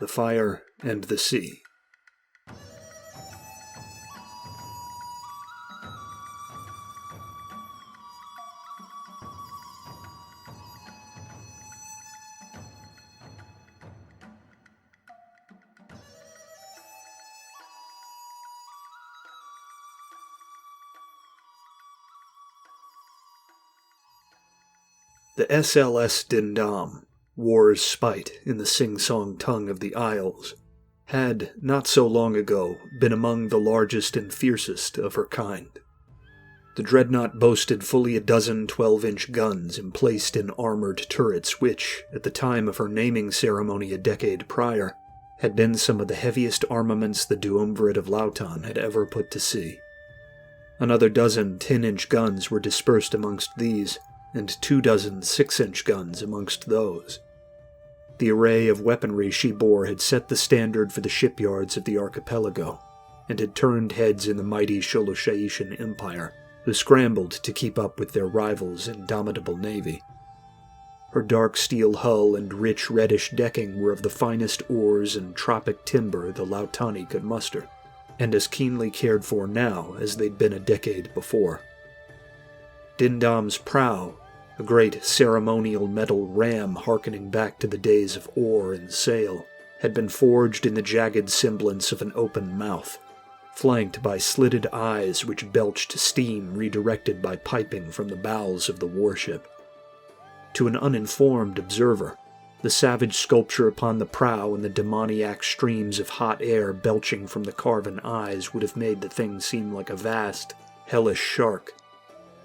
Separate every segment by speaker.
Speaker 1: the Fire and the Sea. The SLS Dendam, war's spite in the sing-song tongue of the Isles, had, not so long ago, been among the largest and fiercest of her kind. The dreadnought boasted fully a dozen 12-inch guns emplaced in armored turrets which, at the time of her naming ceremony a decade prior, had been some of the heaviest armaments the Duumvirate of Lautani had ever put to sea. Another dozen 10-inch guns were dispersed amongst these, and 24 6-inch guns amongst those. The array of weaponry she bore had set the standard for the shipyards of the archipelago, and had turned heads in the mighty Sholoshaitian Empire, who scrambled to keep up with their rivals' indomitable navy. Her dark steel hull and rich reddish decking were of the finest oars and tropic timber the Lautani could muster, and as keenly cared for now as they'd been a decade before. Dendam's prow, a great ceremonial metal ram harkening back to the days of oar and sail, had been forged in the jagged semblance of an open mouth, flanked by slitted eyes which belched steam redirected by piping from the bowels of the warship. To an uninformed observer, the savage sculpture upon the prow and the demoniac streams of hot air belching from the carven eyes would have made the thing seem like a vast, hellish shark,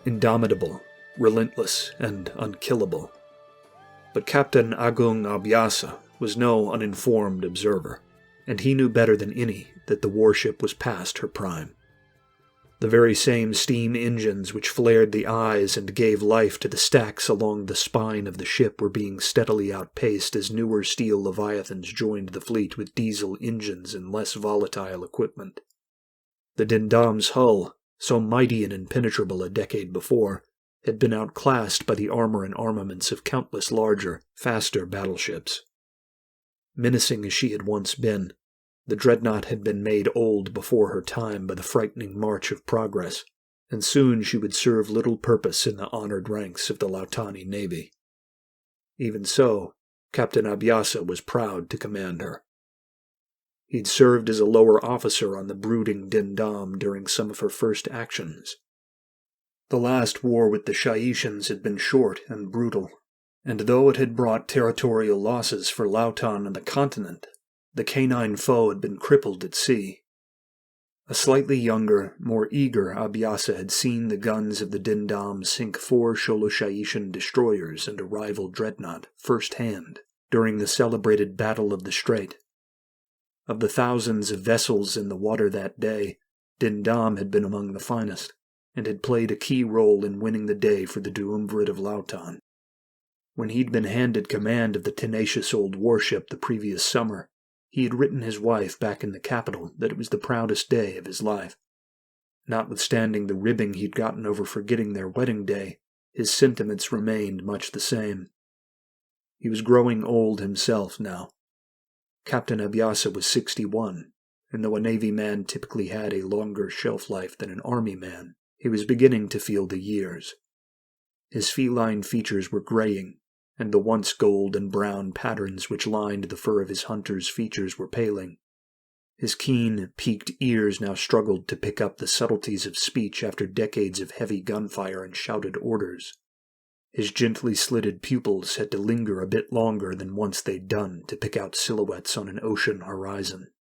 Speaker 1: indomitable, relentless, and unkillable. But Captain Agung Abiasa was no uninformed observer, and he knew better than any that the warship was past her prime. The very same steam engines which flared the eyes and gave life to the stacks along the spine of the ship were being steadily outpaced as newer steel leviathans joined the fleet with diesel engines and less volatile equipment. The Dendam's hull, so mighty and impenetrable a decade before, had been outclassed by the armor and armaments of countless larger, faster battleships. Menacing as she had once been, the dreadnought had been made old before her time by the frightening march of progress, and soon she would serve little purpose in the honored ranks of the Lautani navy. Even so, Captain Abiasa was proud to command her. He'd served as a lower officer on the brooding Dendam during some of her first actions. The last war with the Shaitians had been short and brutal, and though it had brought territorial losses for Lautani and the continent, the canine foe had been crippled at sea. A slightly younger, more eager Abiasa had seen the guns of the Dendam sink 4 Sholoshaitian destroyers and a rival dreadnought first-hand during the celebrated Battle of the Strait. Of the thousands of vessels in the water that day, Dendam had been among the finest, and had played a key role in winning the day for the Duumvirate of Lautani. When he'd been handed command of the tenacious old warship the previous summer, he had written his wife back in the capital that it was the proudest day of his life. Notwithstanding the ribbing he'd gotten over forgetting their wedding day, his sentiments remained much the same. He was growing old himself now. Captain Abiasa was 61, and though a Navy man typically had a longer shelf life than an Army man, he was beginning to feel the years. His feline features were graying, and the once gold and brown patterns which lined the fur of his hunter's features were paling. His keen, peaked ears now struggled to pick up the subtleties of speech after decades of heavy gunfire and shouted orders. His gently slitted pupils had to linger a bit longer than once they'd done to pick out silhouettes on an ocean horizon.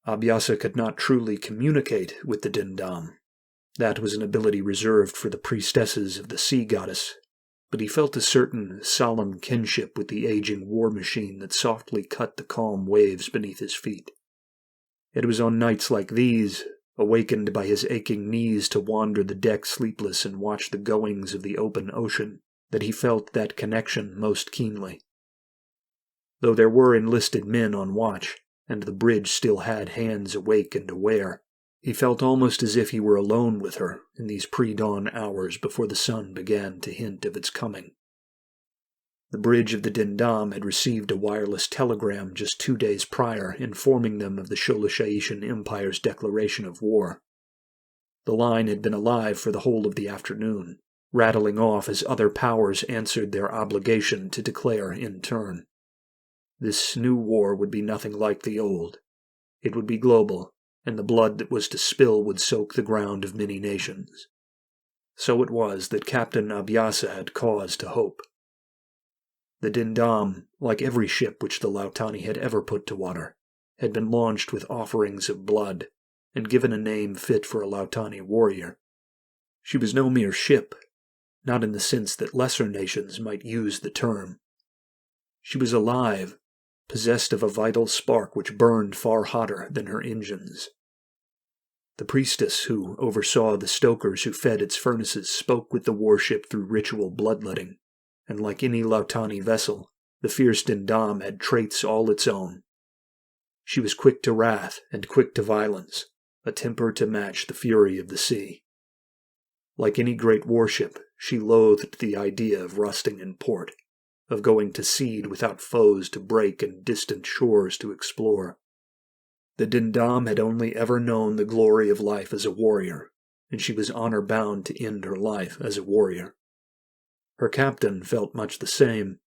Speaker 1: Abiasa could not truly communicate with the Dendam. That was an ability reserved for the priestesses of the sea goddess, but he felt a certain solemn kinship with the aging war machine that softly cut the calm waves beneath his feet. It was on nights like these, awakened by his aching knees to wander the deck sleepless and watch the goings of the open ocean, that he felt that connection most keenly. Though there were enlisted men on watch, and the bridge still had hands awake and aware, he felt almost as if he were alone with her in these pre-dawn hours before the sun began to hint of its coming. The bridge of the Dendam had received a wireless telegram just 2 days prior informing them of the Sholashaitian Empire's declaration of war. The line had been alive for the whole of the afternoon, rattling off as other powers answered their obligation to declare in turn. This new war would be nothing like the old. It would be global, and the blood that was to spill would soak the ground of many nations. So it was that Captain Abiasa had cause to hope. The Dendam, like every ship which the Lautani had ever put to water, had been launched with offerings of blood, and given a name fit for a Lautani warrior. She was no mere ship, not in the sense that lesser nations might use the term. She was alive, possessed of a vital spark which burned far hotter than her engines. The priestess who oversaw the stokers who fed its furnaces spoke with the warship through ritual bloodletting, and like any Lautani vessel, the fierce Dendam had traits all its own. She was quick to wrath and quick to violence, a temper to match the fury of the sea. Like any great warship, she loathed the idea of rusting in port, of going to sea without foes to break and distant shores to explore. The Dendam had only ever known the glory of life as a warrior, and she was honor-bound to end her life as a warrior. Her captain felt much the same.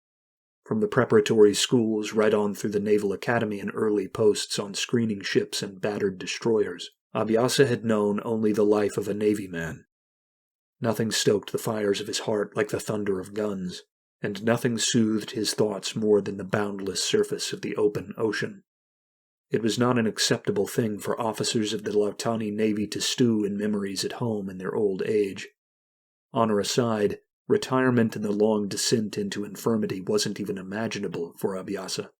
Speaker 1: From the preparatory schools right on through the Naval Academy and early posts on screening ships and battered destroyers, Abiasa had known only the life of a Navy man. Nothing stoked the fires of his heart like the thunder of guns, and nothing soothed his thoughts more than the boundless surface of the open ocean. It was not an acceptable thing for officers of the Lautani Navy to stew in memories at home in their old age. Honor aside, retirement and the long descent into infirmity wasn't even imaginable for Abiasa.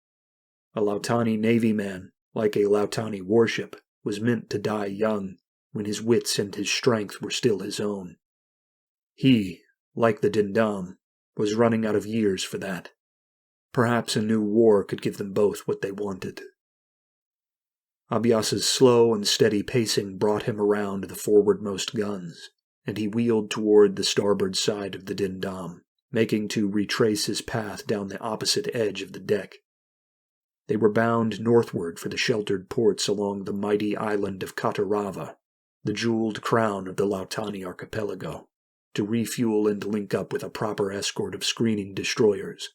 Speaker 1: A Lautani Navy man, like a Lautani warship, was meant to die young, when his wits and his strength were still his own. He, like the Dendam, was running out of years for that. Perhaps a new war could give them both what they wanted. Abiasa's slow and steady pacing brought him around the forwardmost guns, and he wheeled toward the starboard side of the Dendam, making to retrace his path down the opposite edge of the deck. They were bound northward for the sheltered ports along the mighty island of Katarava, the jeweled crown of the Lautani archipelago, to refuel and link up with a proper escort of screening destroyers.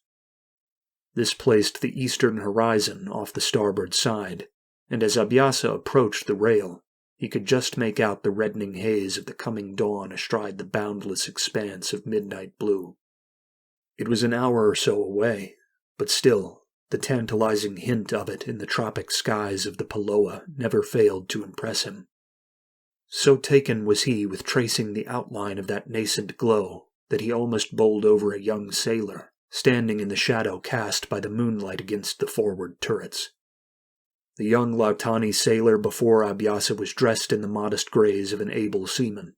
Speaker 1: This placed the eastern horizon off the starboard side, and as Abiasa approached the rail, he could just make out the reddening haze of the coming dawn astride the boundless expanse of midnight blue. It was an hour or so away, but still, the tantalizing hint of it in the tropic skies of the Paloa never failed to impress him. So taken was he with tracing the outline of that nascent glow that he almost bowled over a young sailor, standing in the shadow cast by the moonlight against the forward turrets. The young Lautani sailor before Abiasa was dressed in the modest grays of an able seaman.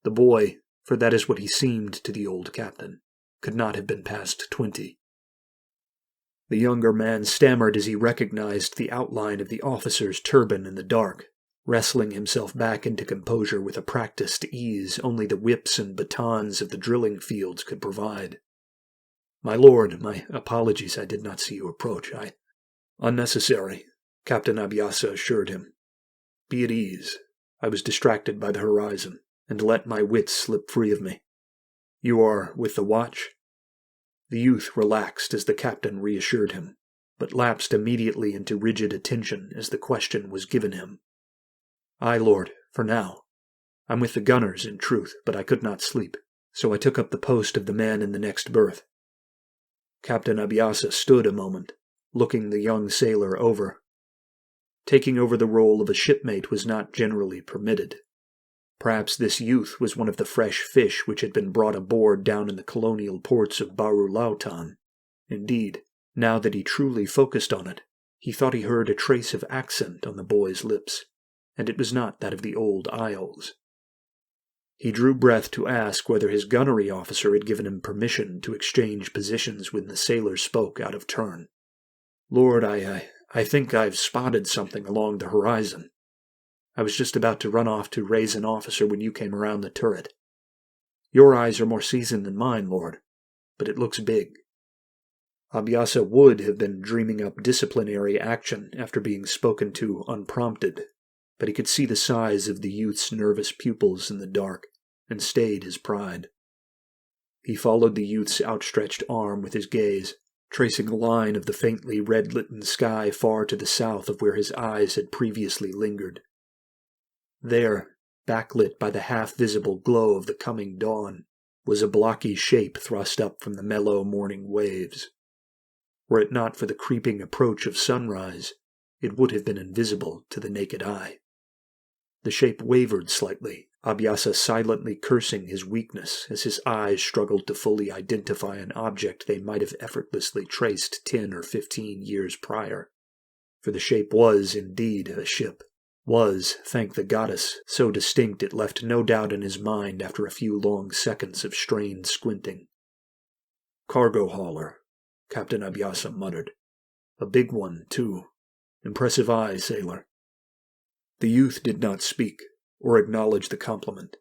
Speaker 1: The boy, for that is what he seemed to the old captain, could not have been past 20. The younger man stammered as he recognized the outline of the officer's turban in the dark, wrestling himself back into composure with a practiced ease only the whips and batons of the drilling fields could provide. "My lord, my apologies, I did not see you approach. Unnecessary," Captain Abiasa assured him. "Be at ease. I was distracted by the horizon, and let my wits slip free of me. You are with the watch?" The youth relaxed as the captain reassured him, but lapsed immediately into rigid attention as the question was given him. "Aye, lord, for now. I'm with the gunners, in truth, but I could not sleep, so I took up the post of the man in the next berth." Captain Abiasa stood a moment, looking the young sailor over. Taking over the role of a shipmate was not generally permitted. Perhaps this youth was one of the fresh fish which had been brought aboard down in the colonial ports of Baru Lautan. Indeed, now that he truly focused on it, he thought he heard a trace of accent on the boy's lips, and it was not that of the old Isles. He drew breath to ask whether his gunnery officer had given him permission to exchange positions when the sailor spoke out of turn. "Lord, I think I've spotted something along the horizon. I was just about to run off to raise an officer when you came around the turret. Your eyes are more seasoned than mine, lord, but it looks big. Abiasa would have been dreaming up disciplinary action after being spoken to unprompted, but he could see the size of the youth's nervous pupils in the dark, and stayed his pride. He followed the youth's outstretched arm with his gaze, tracing a line of the faintly red-lit sky far to the south of where his eyes had previously lingered. There, backlit by the half-visible glow of the coming dawn, was a blocky shape thrust up from the mellow morning waves. Were it not for the creeping approach of sunrise, it would have been invisible to the naked eye. The shape wavered slightly, Abiasa silently cursing his weakness as his eyes struggled to fully identify an object they might have effortlessly traced 10 or 15 years prior. For the shape was indeed a ship, was, thank the goddess, so distinct it left no doubt in his mind after a few long seconds of strained squinting. "Cargo hauler," Captain Abiasa muttered. "A big one, too. Impressive eye, sailor." The youth did not speak, or acknowledge the compliment.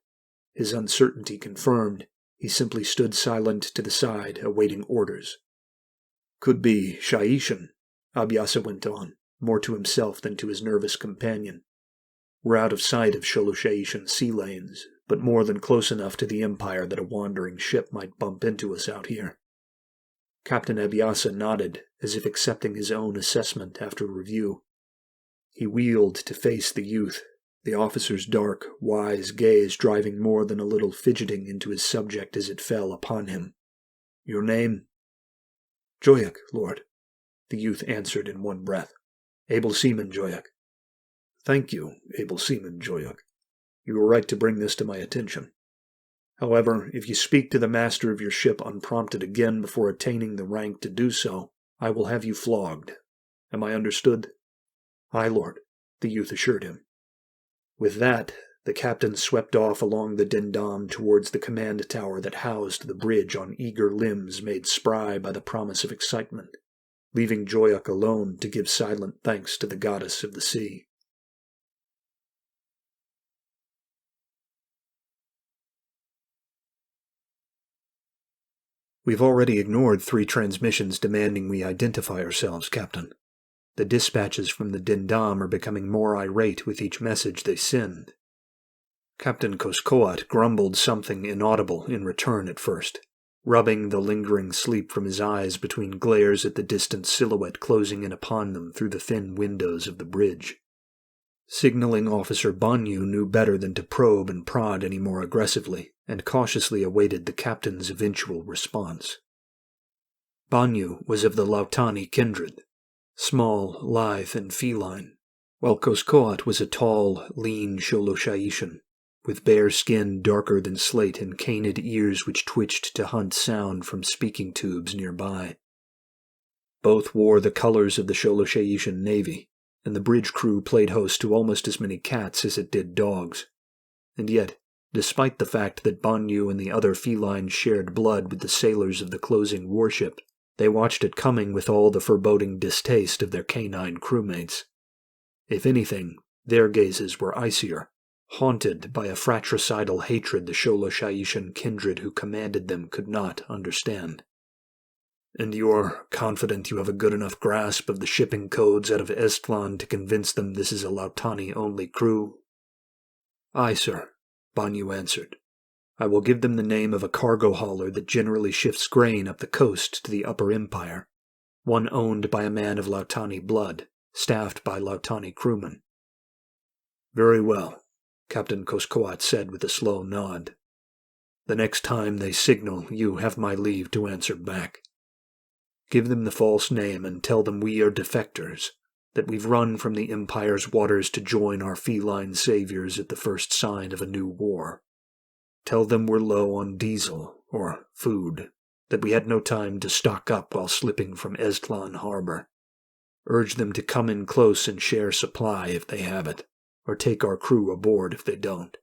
Speaker 1: His uncertainty confirmed, he simply stood silent to the side, awaiting orders. "Could be Stygian," Abiasa went on, more to himself than to his nervous companion. "We're out of sight of Stygian sea lanes, but more than close enough to the Empire that a wandering ship might bump into us out here." Captain Abiasa nodded, as if accepting his own assessment after review. He wheeled to face the youth, the officer's dark, wise gaze driving more than a little fidgeting into his subject as it fell upon him. "Your name?" "Joyak, Lord," the youth answered in one breath. "Able seaman Joyak." "Thank you, able seaman Joyak. You were right to bring this to my attention. However, if you speak to the master of your ship unprompted again before attaining the rank to do so, I will have you flogged. Am I understood?" "Aye, Lord," the youth assured him. With that, the captain swept off along the Dendam towards the command tower that housed the bridge on eager limbs made spry by the promise of excitement, leaving Joyak alone to give silent thanks to the goddess of the sea. "We've already ignored 3 transmissions demanding we identify ourselves, Captain. The dispatches from the Dendam are becoming more irate with each message they send." Captain Koskoat grumbled something inaudible in return at first, rubbing the lingering sleep from his eyes between glares at the distant silhouette closing in upon them through the thin windows of the bridge. Signaling Officer Banyu knew better than to probe and prod any more aggressively, and cautiously awaited the captain's eventual response. Banyu was of the Lautani kindred, small, lithe, and feline, while Koskoat was a tall, lean Stygian, with bare skin darker than slate and canid ears which twitched to hunt sound from speaking tubes nearby. Both wore the colors of the Stygian Navy, and the bridge crew played host to almost as many cats as it did dogs. And yet, despite the fact that Banyu and the other felines shared blood with the sailors of the closing warship, they watched it coming with all the foreboding distaste of their canine crewmates. If anything, their gazes were icier, haunted by a fratricidal hatred the Stygian kindred who commanded them could not understand. "And you're confident you have a good enough grasp of the shipping codes out of Estland to convince them this is a Lautani-only crew?" "Aye, sir," Banyu answered. "I will give them the name of a cargo hauler that generally shifts grain up the coast to the Upper Empire, one owned by a man of Lautani blood, staffed by Lautani crewmen." "Very well," Captain Koskoat said with a slow nod. "The next time they signal, you have my leave to answer back. Give them the false name and tell them we are defectors, that we've run from the Empire's waters to join our feline saviors at the first sign of a new war. Tell them we're low on diesel, or food, that we had no time to stock up while slipping from Estland harbor. Urge them to come in close and share supply if they have it, or take our crew aboard if they don't."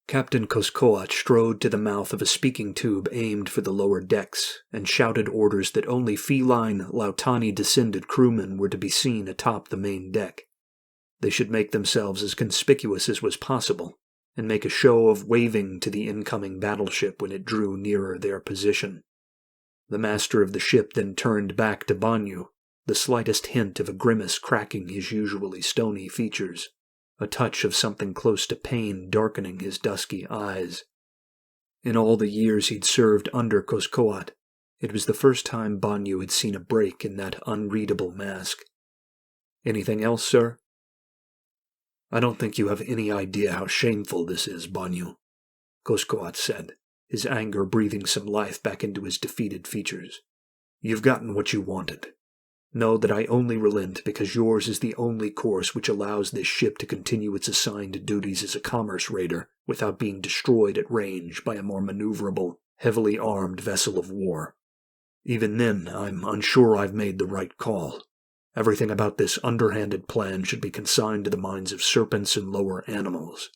Speaker 1: Captain Koskoat strode to the mouth of a speaking tube aimed for the lower decks, and shouted orders that only feline, Lautani-descended crewmen were to be seen atop the main deck. They should make themselves as conspicuous as was possible, and make a show of waving to the incoming battleship when it drew nearer their position. The master of the ship then turned back to Banyu, the slightest hint of a grimace cracking his usually stony features, a touch of something close to pain darkening his dusky eyes. In all the years he'd served under Koskoat, it was the first time Banyu had seen a break in that unreadable mask. "Anything else, sir?" "I don't think you have any idea how shameful this is, Banyu," Koskoat said, his anger breathing some life back into his defeated features. "You've gotten what you wanted. Know that I only relent because yours is the only course which allows this ship to continue its assigned duties as a commerce raider without being destroyed at range by a more maneuverable, heavily armed vessel of war. Even then, I'm unsure I've made the right call. Everything about this underhanded plan should be consigned to the minds of serpents and lower animals.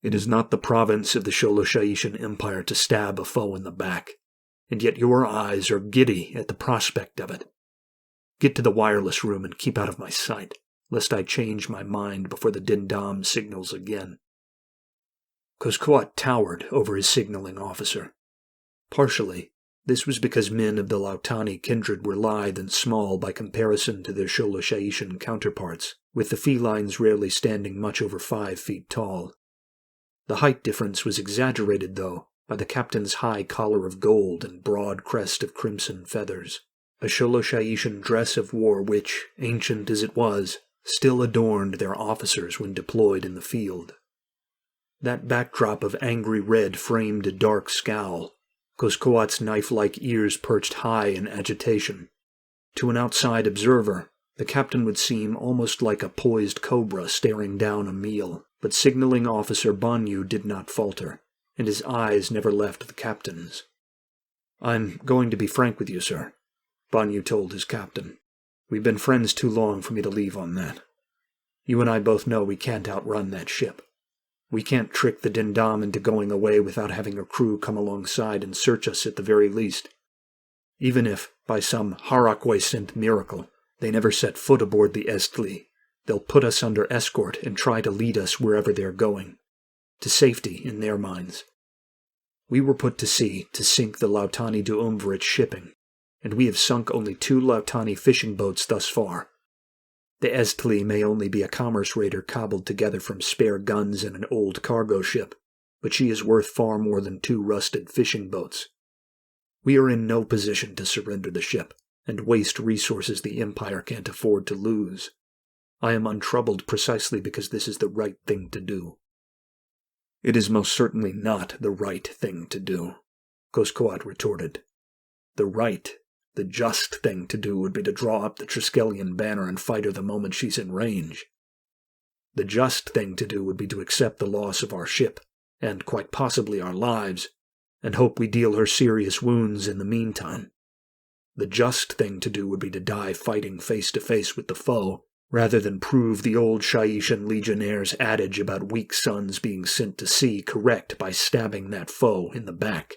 Speaker 1: It is not the province of the Sholoshaitan Empire to stab a foe in the back, and yet your eyes are giddy at the prospect of it. Get to the wireless room and keep out of my sight, lest I change my mind before the Dendam signals again." Koskoat towered over his signaling officer. Partially, this was because men of the Lautani kindred were lithe and small by comparison to their Sholoshaitan counterparts, with the felines rarely standing much over 5 feet tall. The height difference was exaggerated, though, by the captain's high collar of gold and broad crest of crimson feathers, a Sholoshaitan dress of war which, ancient as it was, still adorned their officers when deployed in the field. That backdrop of angry red framed a dark scowl, Koskoat's knife-like ears perched high in agitation. To an outside observer, the captain would seem almost like a poised cobra staring down a meal, but signaling officer Banyu did not falter, and his eyes never left the captain's. "I'm going to be frank with you, sir," Banyu told his captain. "We've been friends too long for me to leave on that. You and I both know we can't outrun that ship. We can't trick the Dendam into going away without having a crew come alongside and search us at the very least. Even if, by some Harakwe-sent miracle, they never set foot aboard the Estli, they'll put us under escort and try to lead us wherever they're going. To safety, in their minds. We were put to sea to sink the Lautani Duumvirate shipping, and we have sunk only 2 Lautani fishing boats thus far. The Estli may only be a commerce raider cobbled together from spare guns and an old cargo ship, but she is worth far more than 2 rusted fishing boats. We are in no position to surrender the ship, and waste resources the Empire can't afford to lose. I am untroubled precisely because this is the right thing to do." "It is most certainly not the right thing to do," Koskoat retorted. The just thing to do would be to draw up the Triskelion banner and fight her the moment she's in range. The just thing to do would be to accept the loss of our ship, and quite possibly our lives, and hope we deal her serious wounds in the meantime. The just thing to do would be to die fighting face to face with the foe, rather than prove the old Shaishan legionnaire's adage about weak sons being sent to sea correct by stabbing that foe in the back.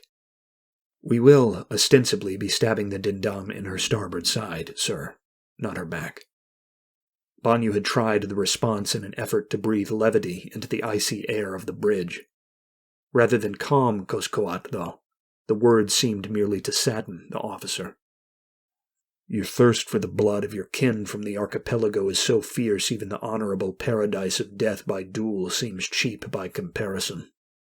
Speaker 1: We will, ostensibly, be stabbing the Dendam in her starboard side, sir, not her back." Banyu had tried the response in an effort to breathe levity into the icy air of the bridge. Rather than calm Koskoat, though, the words seemed merely to sadden the officer. "Your thirst for the blood of your kin from the archipelago is so fierce even the honorable paradise of death by duel seems cheap by comparison,"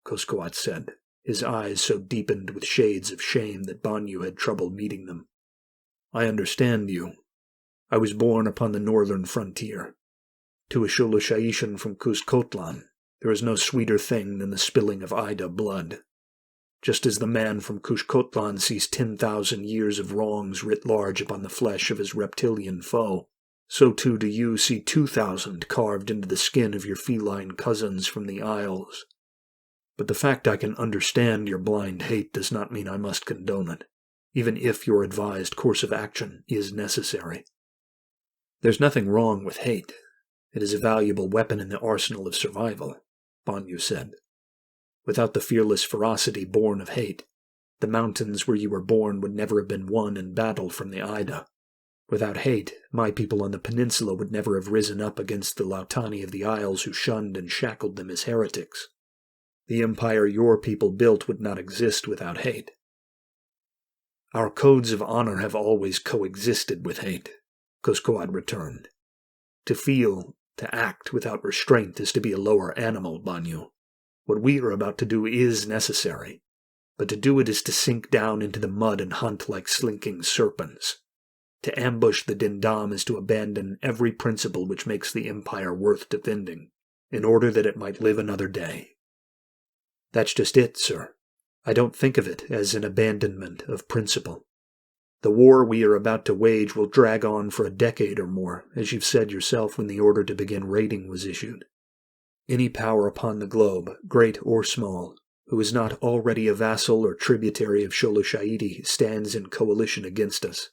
Speaker 1: Koskoat said, his eyes so deepened with shades of shame that Banyu had trouble meeting them. "I understand you. I was born upon the northern frontier. To a Sholoshaitan from Kuskotlan, there is no sweeter thing than the spilling of Ida blood. Just as the man from Kuskotlan sees 10,000 years of wrongs writ large upon the flesh of his reptilian foe, so too do you see 2,000 carved into the skin of your feline cousins from the Isles. But the fact I can understand your blind hate does not mean I must condone it, even if your advised course of action is necessary. There's nothing wrong with hate. It is a valuable weapon in the arsenal of survival," Banyu said. "Without the fearless ferocity born of hate, the mountains where you were born would never have been won in battle from the Ida. Without hate, my people on the peninsula would never have risen up against the Lautani of the Isles who shunned and shackled them as heretics. The empire your people built would not exist without hate." Our codes of honor have always coexisted with hate, Koskoad returned. To feel, to act without restraint is to be a lower animal, Banyu. What we are about to do is necessary, but to do it is to sink down into the mud and hunt like slinking serpents. To ambush the Dendam is to abandon every principle which makes the Empire worth defending, in order that it might live another day. That's just it, sir. I don't think of it as an abandonment of principle. The war we are about to wage will drag on for a decade or more, as you've said yourself when the order to begin raiding was issued. Any power upon the globe, great or small, who is not already a vassal or tributary of Sholosh'aidi stands in coalition against us.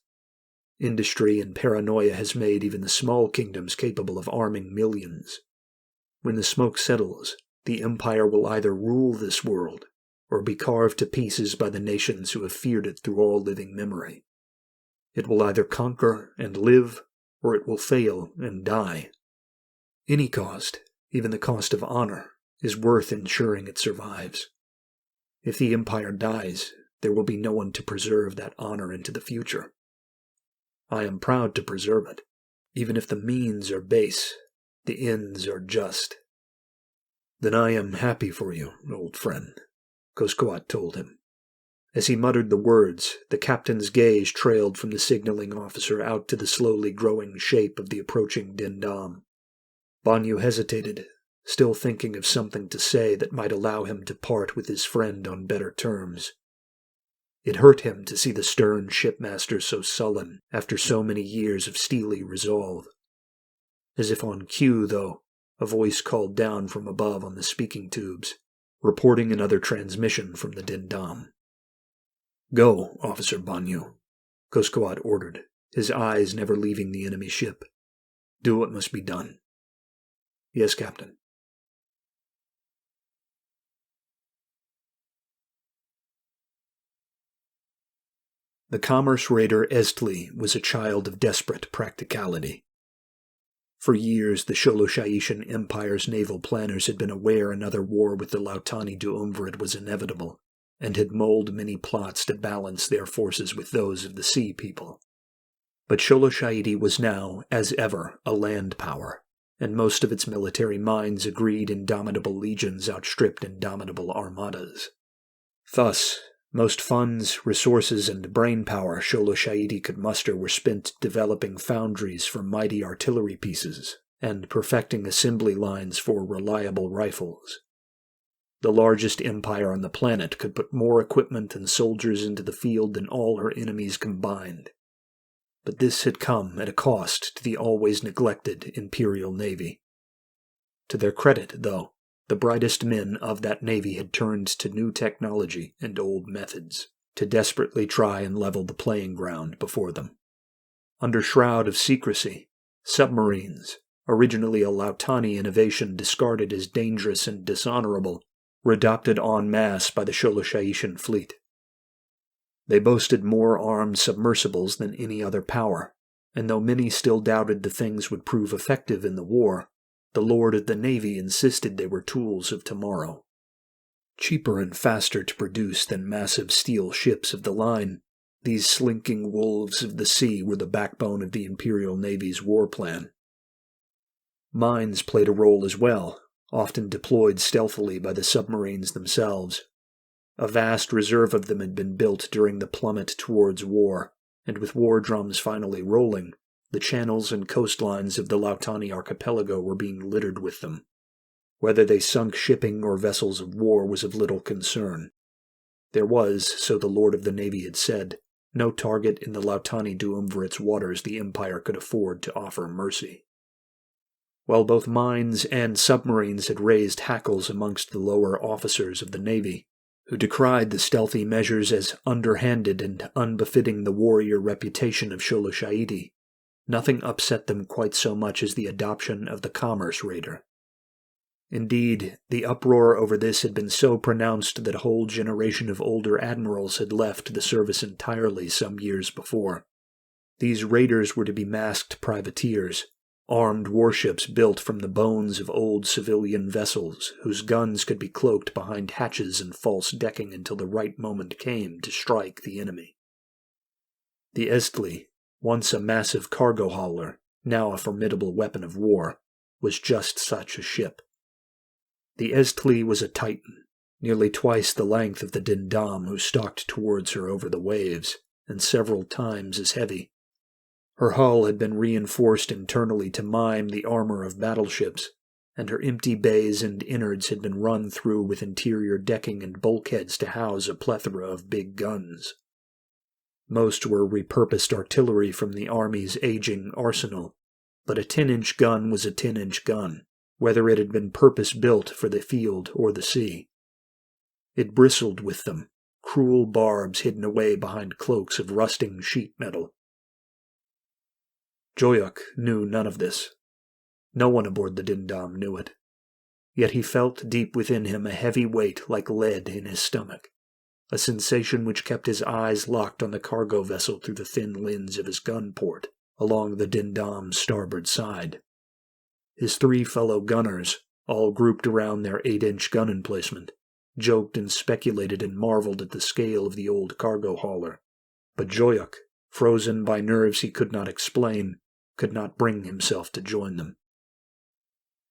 Speaker 1: Industry and paranoia has made even the small kingdoms capable of arming millions. When the smoke settles, the Empire will either rule this world, or be carved to pieces by the nations who have feared it through all living memory. It will either conquer and live, or it will fail and die. Any cost, even the cost of honor, is worth ensuring it survives. If the Empire dies, there will be no one to preserve that honor into the future. I am proud to preserve it, even if the means are base, the ends are just. Then I am happy for you, old friend, Koskoat told him. As he muttered the words, the captain's gaze trailed from the signaling officer out to the slowly growing shape of the approaching Dendam. Banyu hesitated, still thinking of something to say that might allow him to part with his friend on better terms. It hurt him to see the stern shipmaster so sullen after so many years of steely resolve. As if on cue, though, a voice called down from above on the speaking tubes, reporting another transmission from the Dendam. "Go, Officer Banyu," Koskoat ordered, his eyes never leaving the enemy ship. "Do what must be done." "Yes, Captain." The commerce raider Estli was a child of desperate practicality. For years, the Sholosh'aitian Empire's naval planners had been aware another war with the Lautani duumvirate was inevitable, and had mulled many plots to balance their forces with those of the Sea People. But Sholosh'aiti was now, as ever, a land power, and most of its military minds agreed indomitable legions outstripped indomitable armadas. Thus, most funds, resources, and brainpower Sholosh'aiti could muster were spent developing foundries for mighty artillery pieces, and perfecting assembly lines for reliable rifles. The largest empire on the planet could put more equipment and soldiers into the field than all her enemies combined. But this had come at a cost to the always neglected Imperial Navy. To their credit, though, the brightest men of that navy had turned to new technology and old methods, to desperately try and level the playing ground before them. Under shroud of secrecy, submarines, originally a Lautani innovation discarded as dangerous and dishonorable, were adopted en masse by the Sholosh'aitian fleet. They boasted more armed submersibles than any other power, and though many still doubted the things would prove effective in the war, the Lord of the Navy insisted they were tools of tomorrow. Cheaper and faster to produce than massive steel ships of the line, these slinking wolves of the sea were the backbone of the Imperial Navy's war plan. Mines played a role as well, often deployed stealthily by the submarines themselves. A vast reserve of them had been built during the plummet towards war, and with war drums finally rolling, the channels and coastlines of the Lautani archipelago were being littered with them. Whether they sunk shipping or vessels of war was of little concern. There was, so the Lord of the Navy had said, no target in the Lautani duumvirate's waters the Empire could afford to offer mercy. While both mines and submarines had raised hackles amongst the lower officers of the Navy, who decried the stealthy measures as underhanded and unbefitting the warrior reputation of Sholosh'aiti, nothing upset them quite so much as the adoption of the commerce raider. Indeed, the uproar over this had been so pronounced that a whole generation of older admirals had left the service entirely some years before. These raiders were to be masked privateers, armed warships built from the bones of old civilian vessels, whose guns could be cloaked behind hatches and false decking until the right moment came to strike the enemy. The Estli, once a massive cargo hauler, now a formidable weapon of war, was just such a ship. The Estli was a titan, nearly twice the length of the Dendam who stalked towards her over the waves, and several times as heavy. Her hull had been reinforced internally to mime the armor of battleships, and her empty bays and innards had been run through with interior decking and bulkheads to house a plethora of big guns. Most were repurposed artillery from the Army's aging arsenal, but a 10-inch gun was a 10-inch gun, whether it had been purpose-built for the field or the sea. It bristled with them, cruel barbs hidden away behind cloaks of rusting sheet metal. Joyok knew none of this. No one aboard the Dendam knew it. Yet he felt deep within him a heavy weight like lead in his stomach, a sensation which kept his eyes locked on the cargo vessel through the thin lens of his gun port, along the Dendam's starboard side. His 3 fellow gunners, all grouped around their 8-inch gun emplacement, joked and speculated and marveled at the scale of the old cargo hauler. But Joyok, frozen by nerves he could not explain, could not bring himself to join them.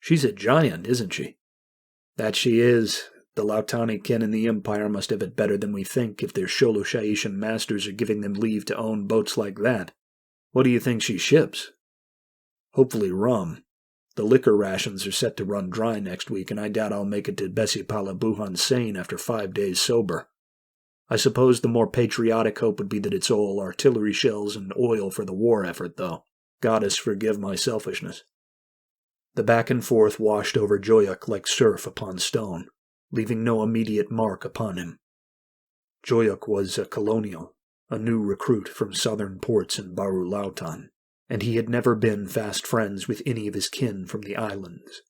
Speaker 1: "She's a giant, isn't she?" "That she is. The Lautani kin in the Empire must have it better than we think if their Sholo-Shaishan masters are giving them leave to own boats like that. What do you think she ships?" "Hopefully rum. The liquor rations are set to run dry next week, and I doubt I'll make it to Besipala Buhan sane after 5 days sober. I suppose the more patriotic hope would be that it's all artillery shells and oil for the war effort, though. Goddess forgive my selfishness." The back and forth washed over Joyok like surf upon stone, leaving no immediate mark upon him. Joyok was a colonial, a new recruit from southern ports in Baru Lautan, and he had never been fast friends with any of his kin from the islands.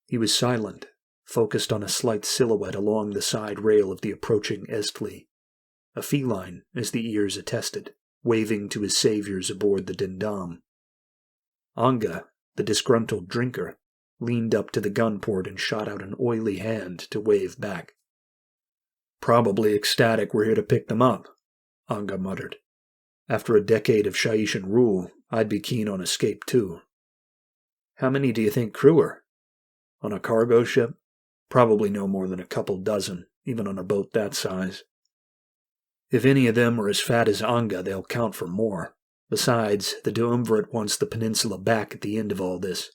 Speaker 1: He was silent, focused on a slight silhouette along the side rail of the approaching Estli, a feline, as the ears attested, waving to his saviors aboard the Dendam. Anga, the disgruntled drinker, leaned up to the gun port and shot out an oily hand to wave back. "Probably ecstatic we're here to pick them up," Anga muttered. "After a decade of Shaishan rule, I'd be keen on escape too." "How many do you think crew are?" "On a cargo ship? Probably no more than a couple dozen, even on a boat that size. If any of them are as fat as Anga, they'll count for more. Besides, the Duumvirate wants the peninsula back at the end of all this.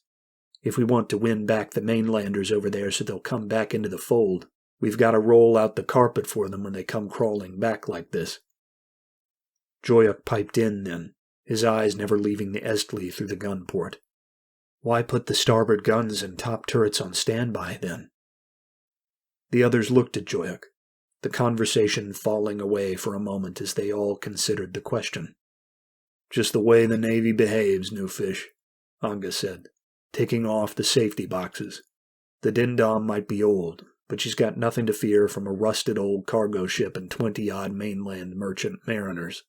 Speaker 1: If we want to win back the mainlanders over there so they'll come back into the fold, we've got to roll out the carpet for them when they come crawling back like this." Joyok piped in then, his eyes never leaving the Estli through the gun port. "Why put the starboard guns and top turrets on standby, then?" The others looked at Joyok, the conversation falling away for a moment as they all considered the question. "Just the way the Navy behaves, new fish," Anga said, taking off the safety boxes. "The Dendam might be old, but she's got nothing to fear from a rusted old cargo ship and 20-odd mainland merchant mariners."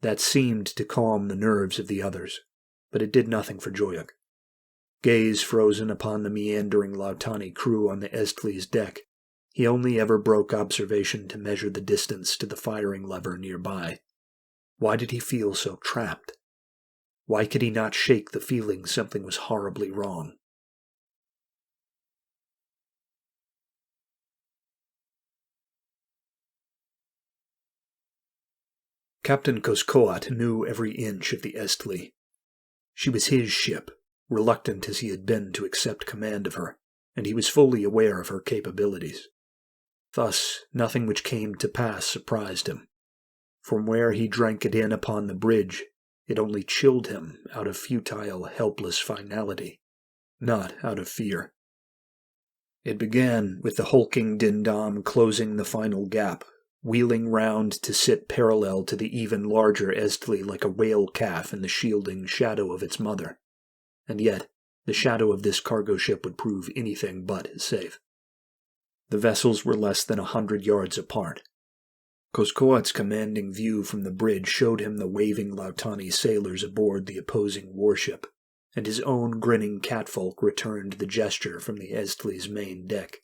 Speaker 1: That seemed to calm the nerves of the others, but it did nothing for Joyok. Gaze frozen upon the meandering Lautani crew on the Estli's deck, he only ever broke observation to measure the distance to the firing lever nearby. Why did he feel so trapped? Why could he not shake the feeling something was horribly wrong? Captain Koskoat knew every inch of the Estli. She was his ship, reluctant as he had been to accept command of her, and he was fully aware of her capabilities. Thus, nothing which came to pass surprised him. From where he drank it in upon the bridge, it only chilled him out of futile, helpless finality, not out of fear. It began with the hulking Dendam closing the final gap, wheeling round to sit parallel to the even larger Estli like a whale calf in the shielding shadow of its mother. And yet, the shadow of this cargo ship would prove anything but safe. The vessels were less than 100 yards apart. Koskoat's commanding view from the bridge showed him the waving Lautani sailors aboard the opposing warship, and his own grinning catfolk returned the gesture from the Estli's main deck,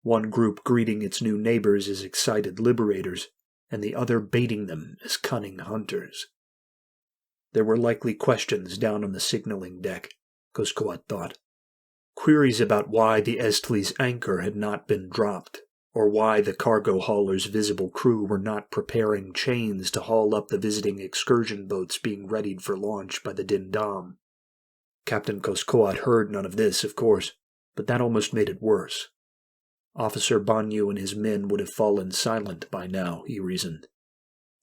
Speaker 1: one group greeting its new neighbors as excited liberators, and the other baiting them as cunning hunters. There were likely questions down on the signaling deck, Koskoat thought. Queries about why the Estli's anchor had not been dropped, or why the cargo hauler's visible crew were not preparing chains to haul up the visiting excursion boats being readied for launch by the Dendam. Captain Koskoat heard none of this, of course, but that almost made it worse. Officer Banyu and his men would have fallen silent by now, he reasoned.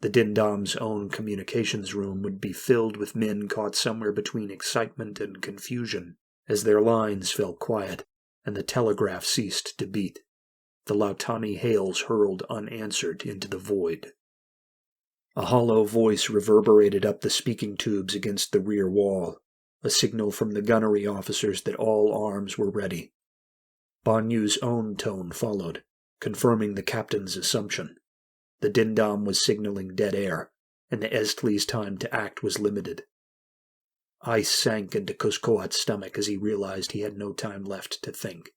Speaker 1: The Dendam's own communications room would be filled with men caught somewhere between excitement and confusion as their lines fell quiet and the telegraph ceased to beat. The Lautani hails hurled unanswered into the void. A hollow voice reverberated up the speaking tubes against the rear wall, a signal from the gunnery officers that all arms were ready. Banyu's own tone followed, confirming the captain's assumption. The Dendam was signaling dead air, and the Estli's time to act was limited. Ice sank into Koskoat's stomach as he realized he had no time left to think,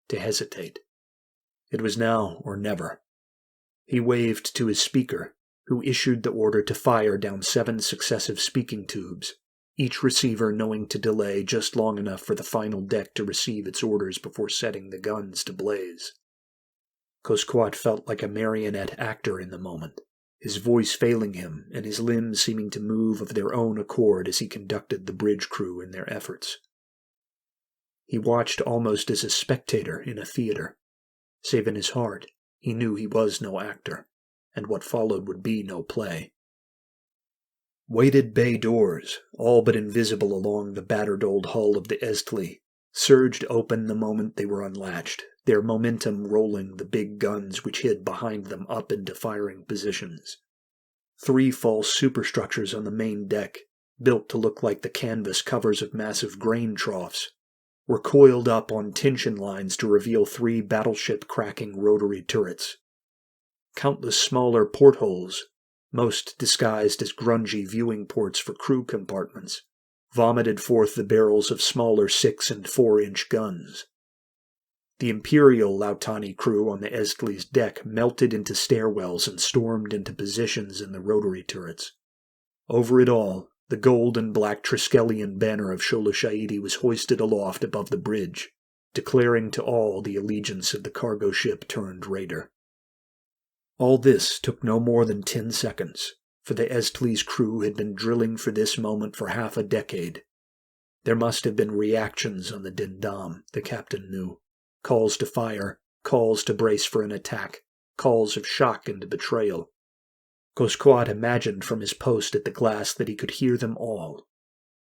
Speaker 1: to hesitate. It was now or never. He waved to his speaker, who issued the order to fire down 7 successive speaking tubes, each receiver knowing to delay just long enough for the final deck to receive its orders before setting the guns to blaze. Koskoat felt like a marionette actor in the moment, his voice failing him and his limbs seeming to move of their own accord as he conducted the bridge crew in their efforts. He watched almost as a spectator in a theater. Save in his heart, he knew he was no actor, and what followed would be no play. Weighted bay doors, all but invisible along the battered old hull of the Estli, surged open the moment they were unlatched, their momentum rolling the big guns which hid behind them up into firing positions. 3 false superstructures on the main deck, built to look like the canvas covers of massive grain troughs, were coiled up on tension lines to reveal 3 battleship-cracking rotary turrets. Countless smaller portholes, most disguised as grungy viewing ports for crew compartments, vomited forth the barrels of smaller 6- and 4-inch guns. The Imperial Lautani crew on the Estli's deck melted into stairwells and stormed into positions in the rotary turrets. Over it all, the gold and black Triskelion banner of Sholoshaidi was hoisted aloft above the bridge, declaring to all the allegiance of the cargo ship turned raider. All this took no more than 10 seconds, for the Estli's crew had been drilling for this moment for half a decade. There must have been reactions on the Dendam, the captain knew. Calls to fire, calls to brace for an attack, calls of shock and betrayal. Koskoat imagined from his post at the glass that he could hear them all.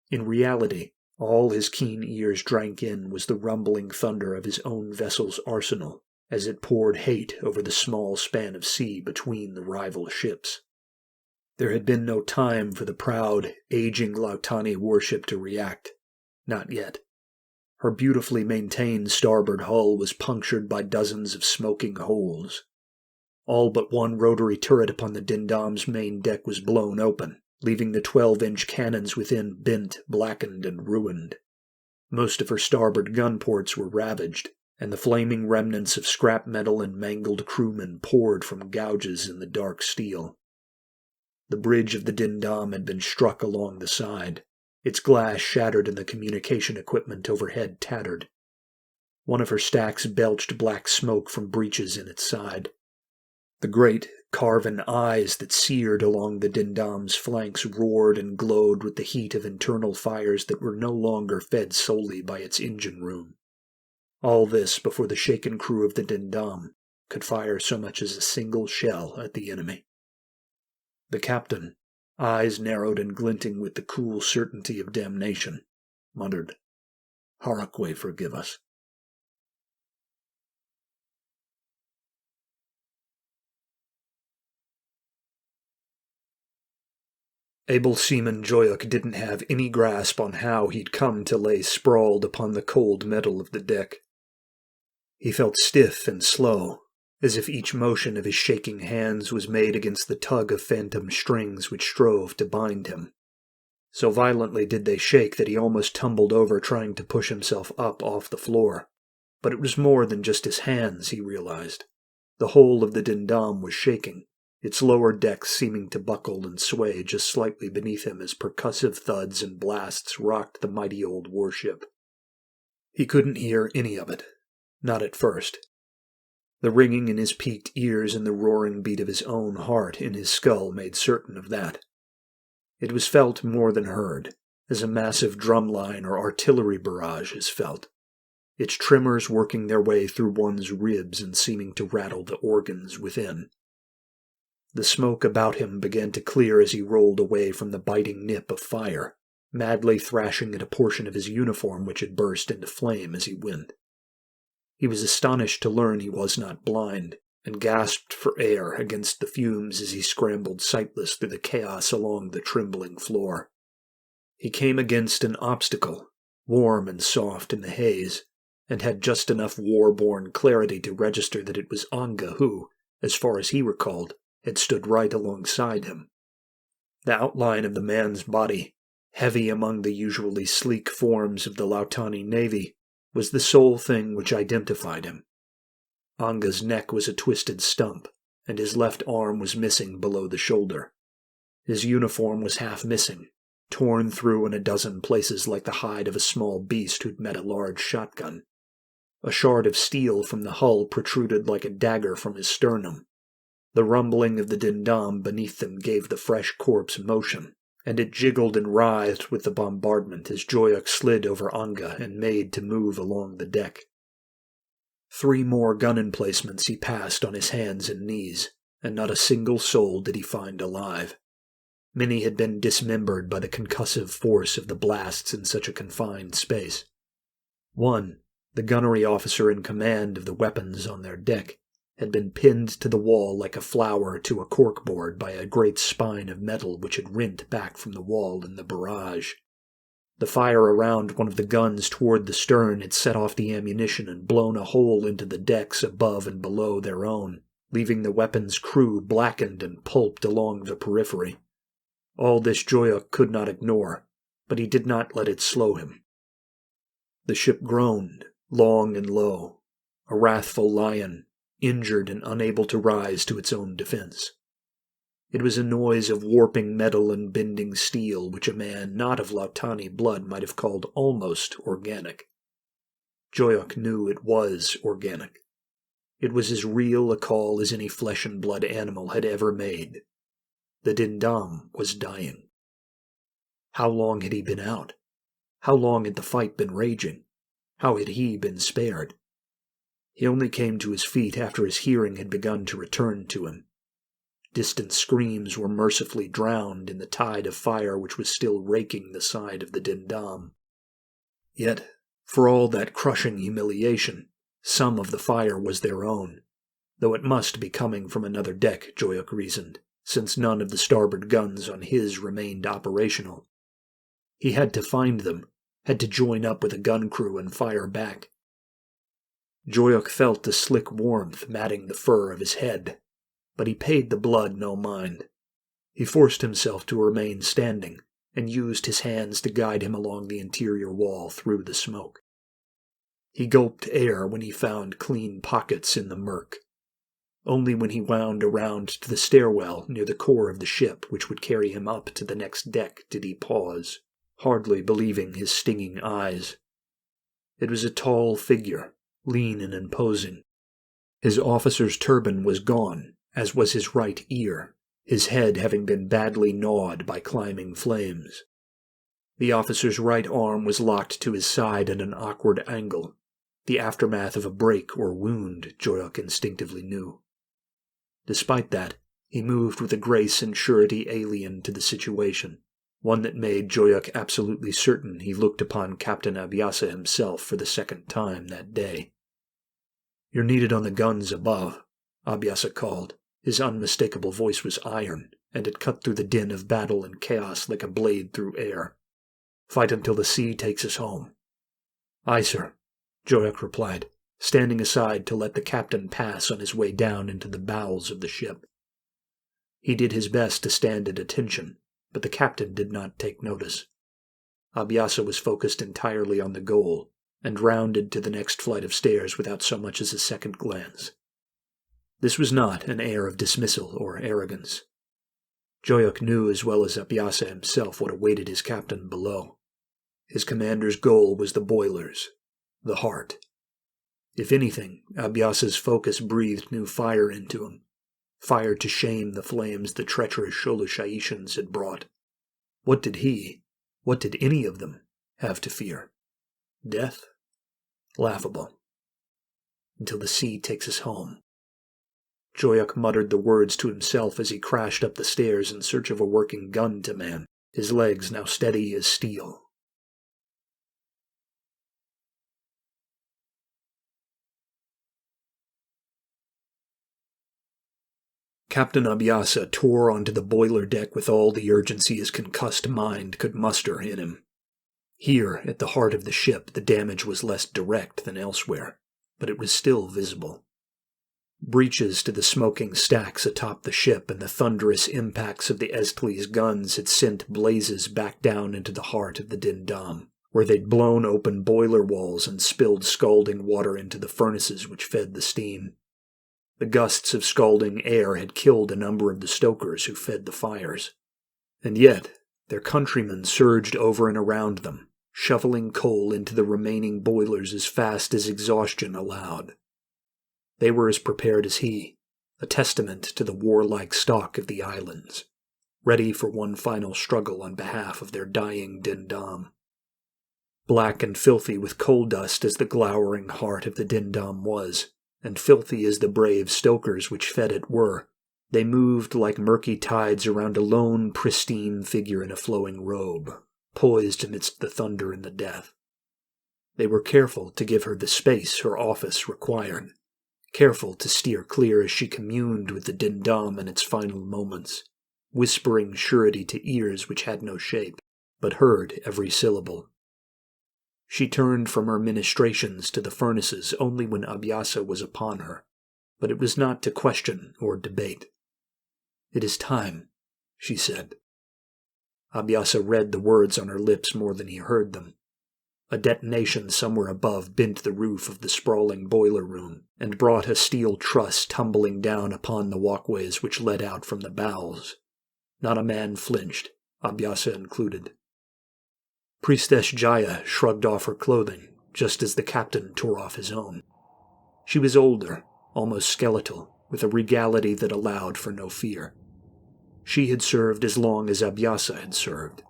Speaker 1: In reality, all his keen ears drank in was the rumbling thunder of his own vessel's arsenal as it poured hate over the small span of sea between the rival ships. There had been no time for the proud, aging Lautani warship to react. Not yet. Her beautifully maintained starboard hull was punctured by dozens of smoking holes. All but one rotary turret upon the Dendam's main deck was blown open, leaving the 12-inch cannons within bent, blackened, and ruined. Most of her starboard gun ports were ravaged, and the flaming remnants of scrap metal and mangled crewmen poured from gouges in the dark steel. The bridge of the Dendam had been struck along the side, its glass shattered and the communication equipment overhead tattered. One of her stacks belched black smoke from breaches in its side. The great, carven eyes that seared along the Dendam's flanks roared and glowed with the heat of internal fires that were no longer fed solely by its engine room. All this before the shaken crew of the Dendam could fire so much as a single shell at the enemy. The captain, eyes narrowed and glinting with the cool certainty of damnation, muttered, "Harakwe forgive us." Able Seaman Joyuk didn't have any grasp on how he'd come to lay sprawled upon the cold metal of the deck. He felt stiff and slow, as if each motion of his shaking hands was made against the tug of phantom strings which strove to bind him. So violently did they shake that he almost tumbled over trying to push himself up off the floor. But it was more than just his hands, he realized. The whole of the Dendam was shaking, its lower decks seeming to buckle and sway just slightly beneath him as percussive thuds and blasts rocked the mighty old warship. He couldn't hear any of it, not at first. The ringing in his peaked ears and the roaring beat of his own heart in his skull made certain of that. It was felt more than heard, as a massive drumline or artillery barrage is felt, its tremors working their way through one's ribs and seeming to rattle the organs within. The smoke about him began to clear as he rolled away from the biting nip of fire, madly thrashing at a portion of his uniform which had burst into flame as he went. He was astonished to learn he was not blind, and gasped for air against the fumes as he scrambled sightless through the chaos along the trembling floor. He came against an obstacle, warm and soft in the haze, and had just enough war-born clarity to register that it was Anga who, as far as he recalled, had stood right alongside him. The outline of the man's body, heavy among the usually sleek forms of the Lautani navy, was the sole thing which identified him. Anga's neck was a twisted stump, and his left arm was missing below the shoulder. His uniform was half missing, torn through in a dozen places like the hide of a small beast who'd met a large shotgun. A shard of steel from the hull protruded like a dagger from his sternum. The rumbling of the Dendam beneath them gave the fresh corpse motion, and it jiggled and writhed with the bombardment as Joyok slid over Anga and made to move along the deck. 3 more gun emplacements he passed on his hands and knees, and not a single soul did he find alive. Many had been dismembered by the concussive force of the blasts in such a confined space. One, the gunnery officer in command of the weapons on their deck, had been pinned to the wall like a flower to a corkboard by a great spine of metal which had rent back from the wall in the barrage. The fire around one of the guns toward the stern had set off the ammunition and blown a hole into the decks above and below their own, leaving the weapon's crew blackened and pulped along the periphery. All this Joyok could not ignore, but he did not let it slow him. The ship groaned, long and low, a wrathful lion, injured and unable to rise to its own defense. It was a noise of warping metal and bending steel which a man not of Lautani blood might have called almost organic. Joyok knew it was organic. It was as real a call as any flesh-and-blood animal had ever made. The Dendam was dying. How long had he been out? How long had the fight been raging? How had he been spared? He only came to his feet after his hearing had begun to return to him. Distant screams were mercifully drowned in the tide of fire which was still raking the side of the Dendam. Yet, for all that crushing humiliation, some of the fire was their own, though it must be coming from another deck, Joyok reasoned, since none of the starboard guns on his remained operational. He had to find them, had to join up with a gun crew and fire back. Joyok felt the slick warmth matting the fur of his head, but he paid the blood no mind. He forced himself to remain standing, and used his hands to guide him along the interior wall through the smoke. He gulped air when he found clean pockets in the murk. Only when he wound around to the stairwell near the core of the ship which would carry him up to the next deck did he pause, hardly believing his stinging eyes. It was a tall figure, lean and imposing. His officer's turban was gone, as was his right ear, his head having been badly gnawed by climbing flames. The officer's right arm was locked to his side at an awkward angle, the aftermath of a break or wound, Joyok instinctively knew. Despite that, he moved with a grace and surety alien to the situation, one that made Joyok absolutely certain he looked upon Captain Abhyasa himself for the second time that day. "You're needed on the guns above," Abhyasa called. His unmistakable voice was iron, and it cut through the din of battle and chaos like a blade through air. "Fight until the sea takes us home." "Aye, sir," Joyok replied, standing aside to let the captain pass on his way down into the bowels of the ship. He did his best to stand at attention, but the captain did not take notice. Abhyasa was focused entirely on the goal, and rounded to the next flight of stairs without so much as a second glance. This was not an air of dismissal or arrogance. Joyok knew as well as Abiasa himself what awaited his captain below. His commander's goal was the boilers, the heart. If anything, Abiasa's focus breathed new fire into him, fire to shame the flames the treacherous Sholushaishans had brought. What did any of them, have to fear? Death? Laughable. Until the sea takes us home. Joyok muttered the words to himself as he crashed up the stairs in search of a working gun to man, his legs now steady as steel. Captain Abiasa tore onto the boiler deck with all the urgency his concussed mind could muster in him. Here, at the heart of the ship, the damage was less direct than elsewhere, but it was still visible. Breaches to the smoking stacks atop the ship and the thunderous impacts of the Estli's guns had sent blazes back down into the heart of the Dendam, where they'd blown open boiler walls and spilled scalding water into the furnaces which fed the steam. The gusts of scalding air had killed a number of the stokers who fed the fires. And yet, their countrymen surged over and around them, shoveling coal into the remaining boilers as fast as exhaustion allowed. They were as prepared as he, a testament to the warlike stock of the islands, ready for one final struggle on behalf of their dying Dendam. Black and filthy with coal dust as the glowering heart of the Dendam was, and filthy as the brave stokers which fed it were, they moved like murky tides around a lone, pristine figure in a flowing robe, poised amidst the thunder and the death. They were careful to give her the space her office required, careful to steer clear as she communed with the Dendam in its final moments, whispering surety to ears which had no shape, but heard every syllable. She turned from her ministrations to the furnaces only when Abiasa was upon her, but it was not to question or debate. "It is time," she said. Abiasa read the words on her lips more than he heard them. A detonation somewhere above bent the roof of the sprawling boiler room, and brought a steel truss tumbling down upon the walkways which led out from the bowels. Not a man flinched, Abiasa included. Priestess Jaya shrugged off her clothing, just as the captain tore off his own. She was older, almost skeletal, with a regality that allowed for no fear. She had served as long as Abiasa had served.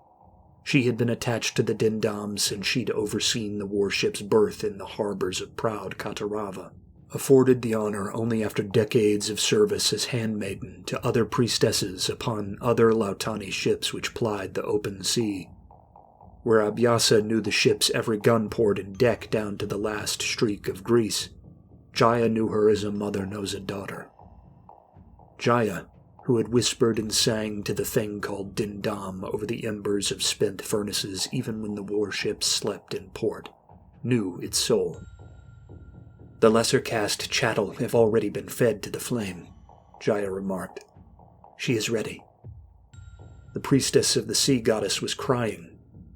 Speaker 1: She had been attached to the Dendam since she'd overseen the warship's berth in the harbors of proud Katarava, afforded the honor only after decades of service as handmaiden to other priestesses upon other Lautani ships which plied the open sea. Where Abiasa knew the ship's every gunport and deck down to the last streak of grease, Jaya knew her as a mother knows a daughter. Jaya, who had whispered and sang to the thing called Dendam over the embers of spent furnaces even when the warships slept in port, knew its soul. "The lesser caste chattel have already been fed to the flame," Jaya remarked. "She is ready." The priestess of the sea goddess was crying,